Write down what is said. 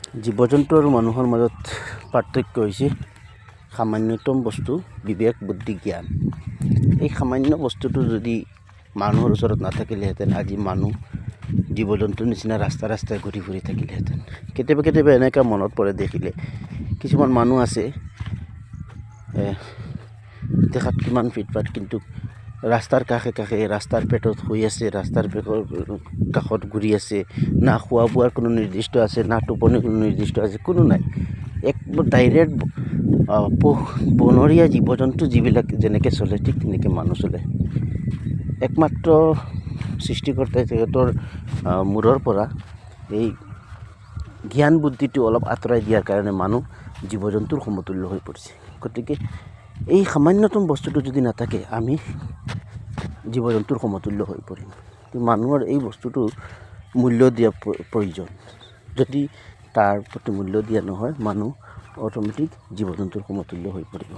জীৱ জন্তু আৰু মানুহৰ মাজত পাৰ্থক্য হৈছে সামান্যতম বস্তু বিবেক বুদ্ধি জ্ঞান। এই সামান্য বস্তুটো যদি মানুহৰ ওচৰত নাথাকিলেহেঁতেন আজি মানুহ জীৱ জন্তুৰ নিচিনা ৰাস্তাই ঘূৰি ফুৰি থাকিলেহেঁতেন। কেতিয়াবা এনেকুৱা মনত পৰে দেখিলে কিছুমান মানুহ আছে দেখাত কিমান ফিটফাট, কিন্তু ৰাস্তাৰ কাষে ৰাস্তাৰ পেটত শুই আছে, ৰাস্তাৰ কাষত ঘূৰি আছে। না খোৱা বোৱাৰ কোনো নিৰ্দিষ্ট আছে, না টোপনিৰ কোনো নিৰ্দিষ্ট আছে, কোনো নাই। এক ডাইৰেক্ট বনৰীয়া জীৱ জন্তু যিবিলাক যেনেকৈ চলে ঠিক তেনেকৈ মানুহ চলে। একমাত্ৰ সৃষ্টিকৰ্তাই তেখেতৰ মূৰৰ পৰা এই জ্ঞান বুদ্ধিটো অলপ আঁতৰাই দিয়াৰ কাৰণে মানুহ জীৱ জন্তুৰ সমতুল্য হৈ পৰিছে। গতিকে এই সামান্যতম বস্তুটো যদি নাথাকে আমি জীৱ জন্তুৰ সমতুল্য হৈ পৰিম। মানুহৰ এই বস্তুটো মূল্য দিয়া প্ৰয়োজন। যদি তাৰ প্ৰতি মূল্য দিয়া নহয়, মানুহ অট'মেটিক জীৱ জন্তুৰ সমতুল্য হৈ পৰিব।